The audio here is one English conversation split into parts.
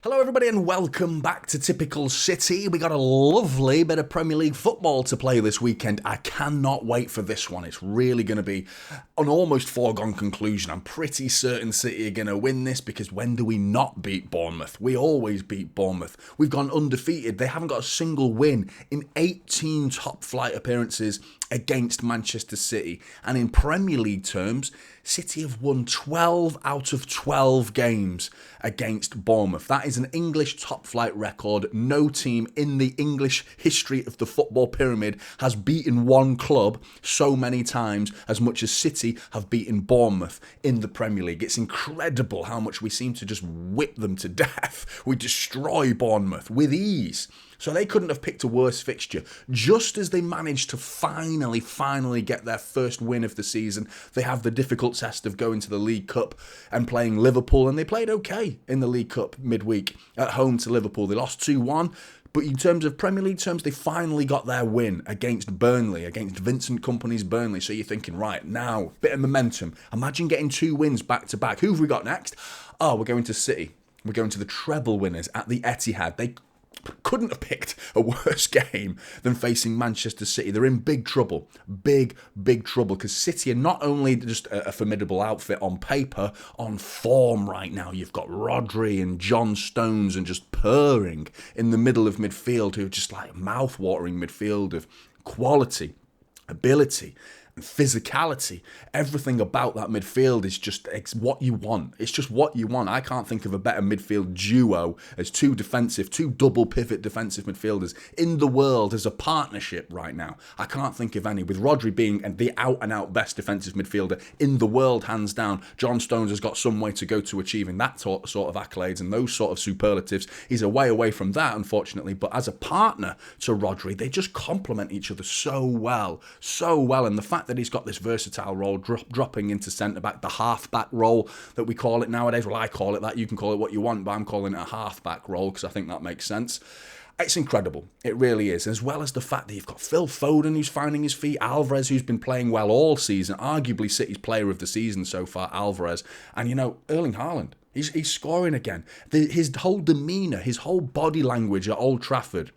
Hello everybody and welcome back to Typical City. We got a lovely bit of Premier League football to play this weekend. I cannot wait for this one. It's really going to be an almost foregone conclusion. I'm pretty certain City are going to win this because when do we not beat Bournemouth? We always beat Bournemouth. We've gone undefeated. They haven't got a single win in 18 top flight appearances against Manchester City. And in Premier League terms, City have won 12 out of 12 games against Bournemouth. That is an English top flight record. No team in the English history of the football pyramid has beaten one club so many times as much as City have beaten Bournemouth in the Premier League. It's incredible how much we seem to just whip them to death. We destroy Bournemouth with ease. So they couldn't have picked a worse fixture. Just as they managed to finally get their first win of the season, they have the difficult test of going to the League Cup and playing Liverpool, and they played okay in the League Cup midweek at home to Liverpool. They lost 2-1. But in terms of Premier League terms, they finally got their win against Burnley, against Vincent Kompany's Burnley. So you're thinking, right, now, bit of momentum. Imagine getting 2 wins back-to-back. Who have we got next? Oh, we're going to City. We're going to the treble winners at the Etihad. They couldn't have picked a worse game than facing Manchester City. They're in big trouble, big trouble, because City are not only just a formidable outfit on paper, on form right now. You've got Rodri and John Stones and just purring in the middle of midfield, who are just like mouth-watering midfield of quality, ability, and physicality. Everything about that midfield is just what you want. It's just what you want. I can't think of a better midfield duo as two double pivot defensive midfielders in the world as a partnership right now. I can't think of any, with Rodri being the out-and-out best defensive midfielder in the world, hands down. John Stones has got some way to go to achieving that sort of accolades and those sort of superlatives. He's a way away from that, unfortunately, but as a partner to Rodri, they just complement each other so well, and the fact that he's got this versatile role, dropping into centre-back, the half-back role that we call it nowadays. Well, I call it that. You can call it what you want, but I'm calling it a half-back role because I think that makes sense. It's incredible. It really is. As well as the fact that you've got Phil Foden, who's finding his feet, Alvarez, who's been playing well all season, arguably City's player of the season so far, Alvarez, and, Erling Haaland. He's scoring again. His whole demeanour, his whole body language at Old Trafford,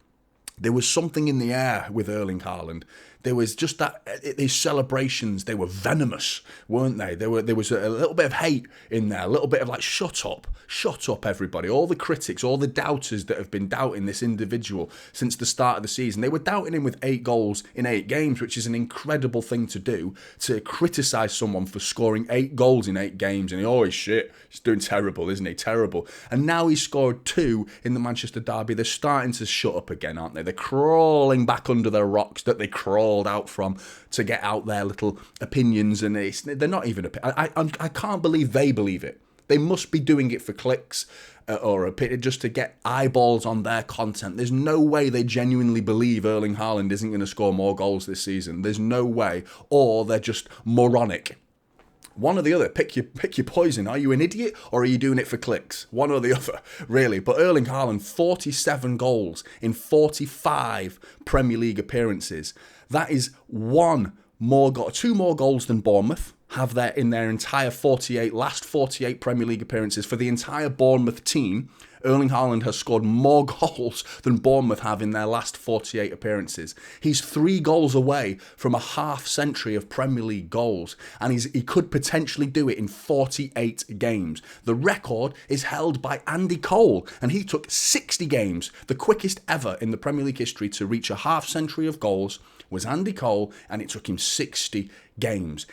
there was something in the air with Erling Haaland. There was just that, these celebrations, they were venomous, weren't they? There was a little bit of hate in there, a little bit of like, shut up everybody. All the critics, all the doubters that have been doubting this individual since the start of the season, they were doubting him with 8 goals in 8 games, which is an incredible thing to do, to criticise someone for scoring 8 goals in 8 games. And he's shit, he's doing terrible, isn't he? Terrible. And now he's scored 2 in the Manchester derby. They're starting to shut up again, aren't they? They're crawling back under their rocks that they crawled out from to get out their little opinions, and they're not even. I can't believe they believe it. They must be doing it for clicks or just to get eyeballs on their content. There's no way they genuinely believe Erling Haaland isn't going to score more goals this season. There's no way, or they're just moronic. One or the other. Pick your poison. Are you an idiot or are you doing it for clicks? One or the other, really. But Erling Haaland, 47 goals in 45 Premier League appearances. That is 2 more goals than Bournemouth have there in their entire last 48 Premier League appearances. For the entire Bournemouth team, Erling Haaland has scored more goals than Bournemouth have in their last 48 appearances. He's 3 goals away from a half-century of Premier League goals, and he could potentially do it in 48 games. The record is held by Andy Cole, and he took 60 games. The quickest ever in the Premier League history to reach a half-century of goals was Andy Cole, and it took him 60 games.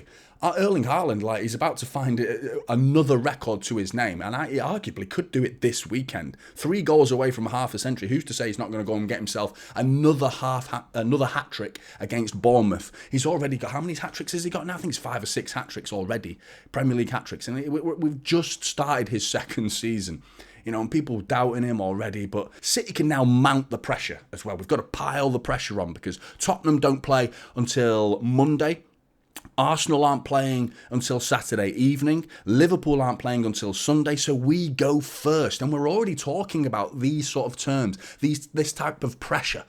Erling Haaland, he's about to find another record to his name, and he arguably could do it this weekend. 3 goals away from half a century. Who's to say he's not going to go and get himself another hat-trick against Bournemouth? He's already got, how many hat-tricks has he got now? I think it's 5 or 6 hat-tricks already, Premier League hat-tricks, and we've just started his second season. And people doubting him already, but City can now mount the pressure as well. We've got to pile the pressure on because Tottenham don't play until Monday. Arsenal aren't playing until Saturday evening. Liverpool aren't playing until Sunday. So we go first. And we're already talking about these sort of terms, this type of pressure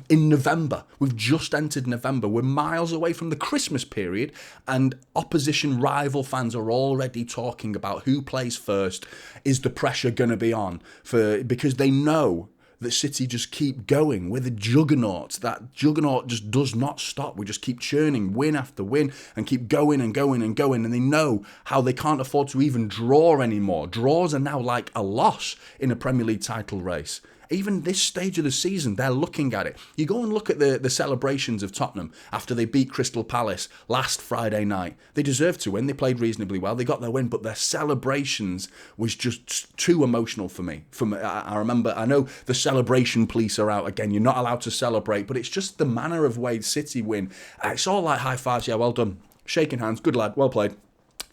in November. We've just entered November. We're miles away from the Christmas period. And opposition rival fans are already talking about who plays first. Is the pressure going to be on? Because they know that City just keep going. We're the juggernaut. That juggernaut just does not stop. We just keep churning win after win and keep going and going and going. And they know how they can't afford to even draw anymore. Draws are now like a loss in a Premier League title race. Even this stage of the season, they're looking at it. You go and look at the celebrations of Tottenham after they beat Crystal Palace last Friday night. They deserved to win. They played reasonably well. They got their win, but their celebrations was just too emotional for me. I remember, I know the celebration police are out again. You're not allowed to celebrate, but it's just the manner of way City win. It's all like high fives. Yeah, well done. Shaking hands. Good lad. Well played.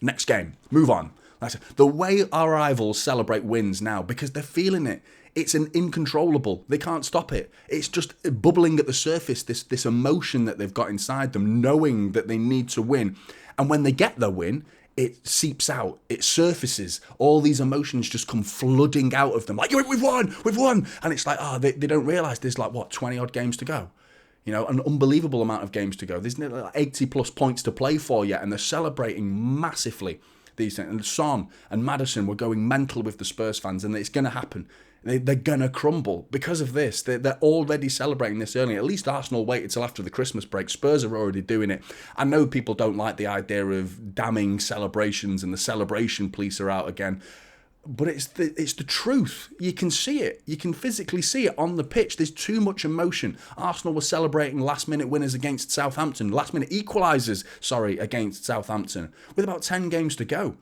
Next game. Move on. That's it. The way our rivals celebrate wins now, because they're feeling it. It's an incontrollable. They can't stop it. It's just bubbling at the surface, this emotion that they've got inside them, knowing that they need to win. And when they get their win, it seeps out. It surfaces. All these emotions just come flooding out of them. Like, we've won. And it's like, they don't realise there's 20-odd games to go. You know, an unbelievable amount of games to go. There's 80-plus points to play for yet, and they're celebrating massively these things. And Son and Maddison were going mental with the Spurs fans, and it's going to happen. They're going to crumble because of this. They're already celebrating this early. At least Arsenal waited till after the Christmas break. Spurs are already doing it. I know people don't like the idea of damning celebrations and the celebration police are out again. But it's the truth. You can see it. You can physically see it on the pitch. There's too much emotion. Arsenal were celebrating last-minute winners against Southampton. Last-minute equalisers, against Southampton. With about 10 games to go.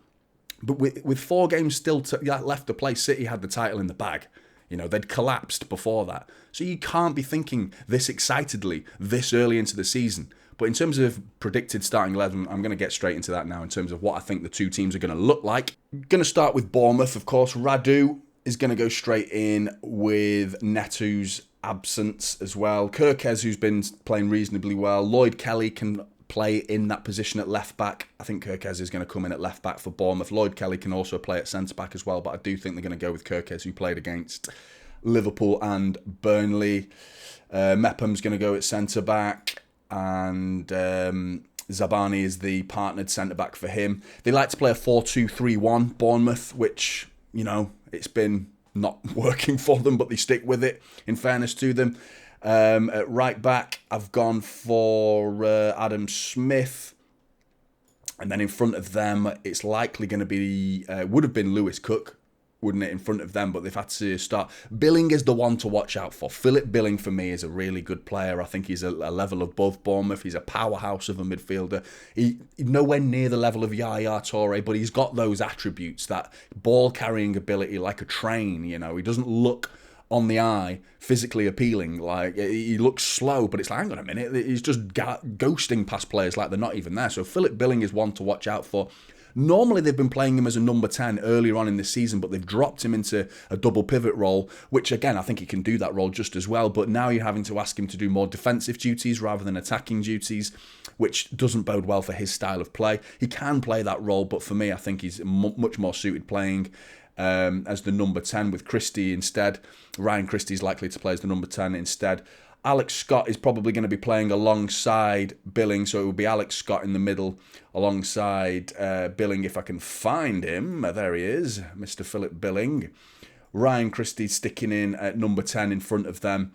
But with 4 games still left to play, City had the title in the bag. You know, they'd collapsed before that. So you can't be thinking this excitedly this early into the season. But in terms of predicted starting 11, I'm going to get straight into that now in terms of what I think the two teams are going to look like. Going to start with Bournemouth, of course. Radu is going to go straight in with Neto's absence as well. Kirkez, who's been playing reasonably well. Lloyd Kelly can play in that position at left back. I think Kirkez is going to come in at left back for Bournemouth. Lloyd Kelly can also play at centre back as well, but I do think they're going to go with Kirkez, who played against Liverpool and Burnley. Mepham's going to go at centre back, and Zabani is the partnered centre back for him. They like to play a 4-2-3-1, Bournemouth, which, you know, it's been not working for them, but they stick with it, in fairness to them. At right back, I've gone for Adam Smith. And then in front of them, it's likely going to be, would have been Lewis Cook, wouldn't it, in front of them, but they've had to start. Billing is the one to watch out for. Philip Billing, for me, is a really good player. I think he's a level above Bournemouth. He's a powerhouse of a midfielder. He's nowhere near the level of Yaya Toure, but he's got those attributes, that ball-carrying ability like a train, you know. He doesn't look on the eye physically appealing. Like, he looks slow, but it's like, hang on a minute, he's just ghosting past players like they're not even there. So Philip Billing is one to watch out for. Normally they've been playing him as a number 10 earlier on in this season, but they've dropped him into a double pivot role, which again, I think he can do that role just as well, but now you're having to ask him to do more defensive duties rather than attacking duties, which doesn't bode well for his style of play. He can play that role, but for me, I think he's much more suited playing as the number 10 with Christie instead. Ryan Christie's likely to play as the number 10 instead. Alex Scott is probably going to be playing alongside Billing, so it will be Alex Scott in the middle alongside Billing if I can find him. There he is, Mr. Philip Billing. Ryan Christie sticking in at number 10 in front of them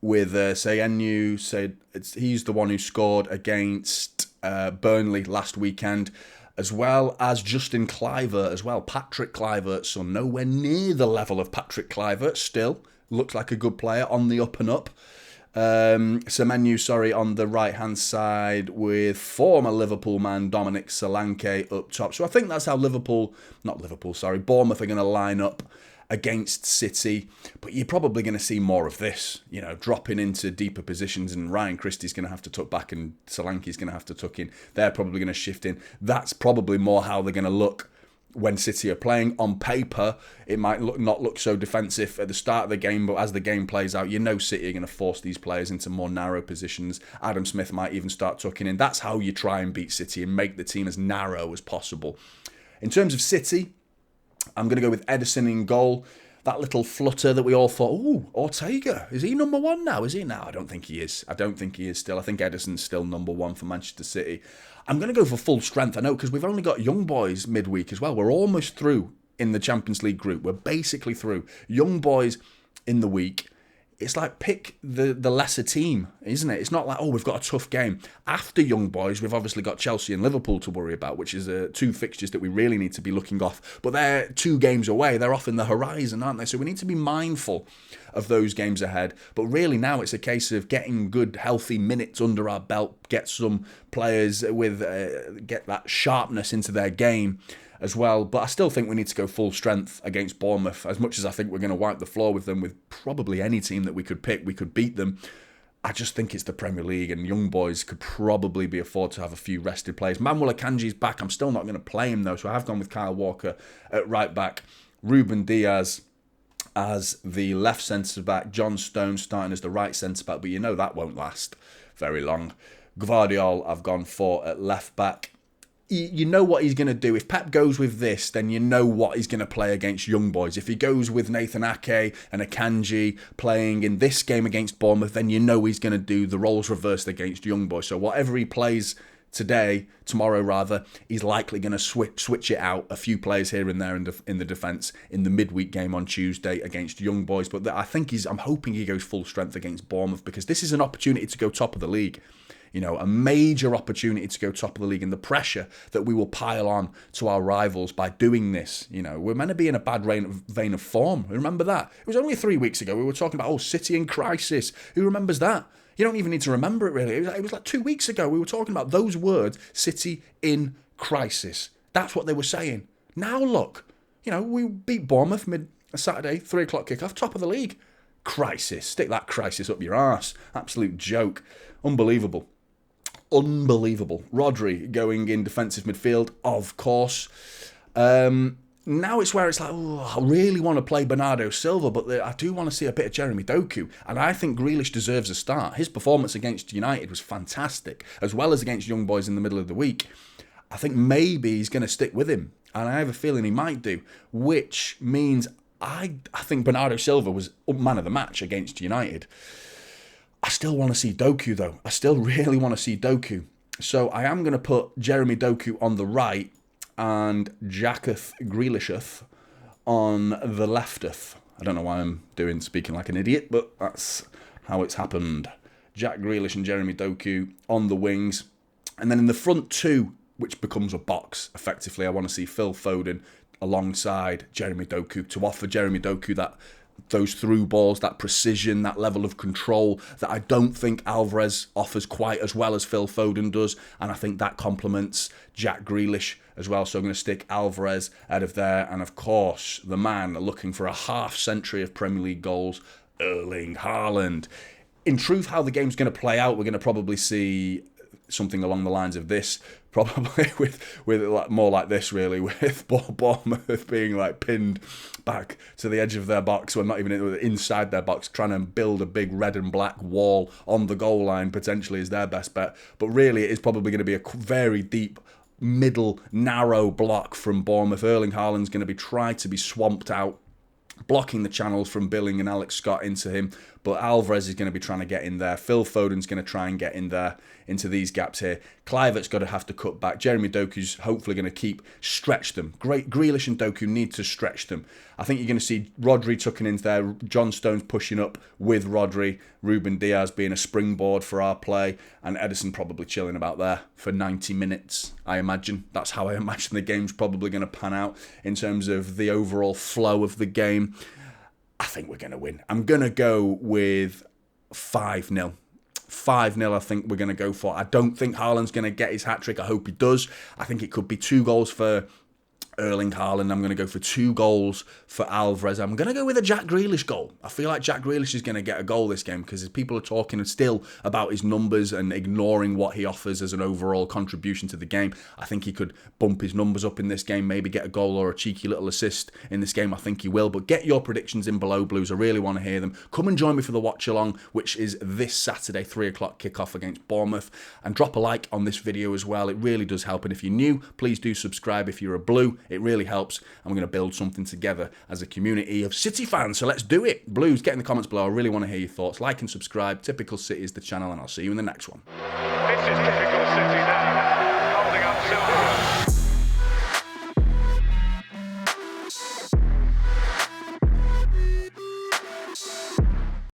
with Sayenu. He's the one who scored against Burnley last weekend, as well as Justin Kluivert as well. Patrick Kluivert, so nowhere near the level of Patrick Kluivert still. Looks like a good player on the up and up. Semenyo, on the right-hand side with former Liverpool man Dominic Solanke up top. So I think that's how Bournemouth are going to line up against City. But you're probably going to see more of this, you know, dropping into deeper positions, and Ryan Christie's going to have to tuck back and Solanke's going to have to tuck in. They're probably going to shift in. That's probably more how they're going to look when City are playing. On paper, it might not look so defensive at the start of the game, but as the game plays out, you know City are going to force these players into more narrow positions. Adam Smith might even start tucking in. That's how you try and beat City and make the team as narrow as possible. In terms of City, I'm going to go with Ederson in goal. That little flutter that we all thought, ooh, Ortega, is he number one now? Is he now? I don't think he is. I don't think he is still. I think Ederson's still number one for Manchester City. I'm going to go for full strength, I know, because we've only got young boys midweek as well. We're almost through in the Champions League group. We're basically through. Young boys in the week. It's like pick the lesser team, isn't it? It's not like, oh, we've got a tough game. After young boys, we've obviously got Chelsea and Liverpool to worry about, which is two fixtures that we really need to be looking off. But they're 2 games away. They're off in the horizon, aren't they? So we need to be mindful of those games ahead. But really now it's a case of getting good, healthy minutes under our belt, get some players with, get that sharpness into their game as well. But I still think we need to go full strength against Bournemouth. As much as I think we're going to wipe the floor with them, with probably any team that we could pick, we could beat them. I just think it's the Premier League, and young boys could probably be afforded to have a few rested players. Manuel Akanji's back. I'm still not going to play him though, so I have gone with Kyle Walker at right back. Ruben Diaz as the left centre-back. John Stones starting as the right centre-back, but you know that won't last very long. Gvardiol I've gone for at left back. You know what he's going to do. If Pep goes with this, then you know what he's going to play against young boys. If he goes with Nathan Ake and Akanji playing in this game against Bournemouth, then you know he's going to do the roles reversed against young boys. So whatever he plays tomorrow rather, he's likely going to switch it out, a few players here and there in the defence in the midweek game on Tuesday against young boys. But I think I'm hoping he goes full strength against Bournemouth, because this is an opportunity to go top of the league. You know, a major opportunity to go top of the league, and the pressure that we will pile on to our rivals by doing this. You know, we're meant to be in a bad vein of form. Remember that? It was only 3 weeks ago we were talking about, City in crisis. Who remembers that? You don't even need to remember it, really. It was like 2 weeks ago we were talking about those words, City in crisis. That's what they were saying. Now look, you know, we beat Bournemouth Saturday, 3 o'clock kickoff, top of the league. Crisis. Stick that crisis up your arse. Absolute joke. Unbelievable. Rodri going in defensive midfield, of course. Now it's where it's like, I really want to play Bernardo Silva, but I do want to see a bit of Jeremy Doku. And I think Grealish deserves a start. His performance against United was fantastic, as well as against young boys in the middle of the week. I think maybe he's going to stick with him, and I have a feeling he might do, which means I think Bernardo Silva was man of the match against United. I still want to see Doku, though. I still really want to see Doku. So I am going to put Jeremy Doku on the right and Jacketh Grealisheth on the lefteth. I don't know why I'm speaking like an idiot, but that's how it's happened. Jack Grealish and Jeremy Doku on the wings. And then in the front two, which becomes a box, effectively, I want to see Phil Foden alongside Jeremy Doku to offer Jeremy Doku those through balls, that precision, that level of control that I don't think Alvarez offers quite as well as Phil Foden does. And I think that complements Jack Grealish as well. So I'm going to stick Alvarez out of there. And of course, the man looking for a half century of Premier League goals, Erling Haaland. In truth, how the game's going to play out, we're going to probably see something along the lines of this, probably with more like this, really, with Bournemouth being like pinned back to the edge of their box, well, not even inside their box, trying to build a big red and black wall on the goal line, potentially is their best bet. But really, it is probably going to be a very deep, middle, narrow block from Bournemouth. Erling Haaland's going to be tried to be swamped out, blocking the channels from Billing and Alex Scott into him, but Alvarez is going to be trying to get in there. Phil Foden's going to try and get in there into these gaps here. Kluivert's got to have to cut back. Jeremy Doku's hopefully going to stretch them. Grealish and Doku need to stretch them. I think you're going to see Rodri tucking in there, John Stones pushing up with Rodri, Ruben Diaz being a springboard for our play, and Ederson probably chilling about there for 90 minutes, I imagine. That's how I imagine the game's probably going to pan out in terms of the overall flow of the game. I think we're going to win. I'm going to go with 5-0. 5-0 I think we're going to go for. I don't think Haaland's going to get his hat-trick. I hope he does. I think it could be 2 goals for Erling Haaland. I'm going to go for 2 goals for Alvarez. I'm going to go with a Jack Grealish goal. I feel like Jack Grealish is going to get a goal this game because people are talking still about his numbers and ignoring what he offers as an overall contribution to the game. I think he could bump his numbers up in this game, maybe get a goal or a cheeky little assist in this game. I think he will. But get your predictions in below, Blues. I really want to hear them. Come and join me for the watch along, which is this Saturday, 3 o'clock kickoff against Bournemouth. And drop a like on this video as well. It really does help. And if you're new, please do subscribe if you're a Blue. It really helps, and we're going to build something together as a community of City fans. So let's do it. Blues, get in the comments below. I really want to hear your thoughts. Like and subscribe. Typical City is the channel, and I'll see you in the next one. This is typical City now, holding up Silva.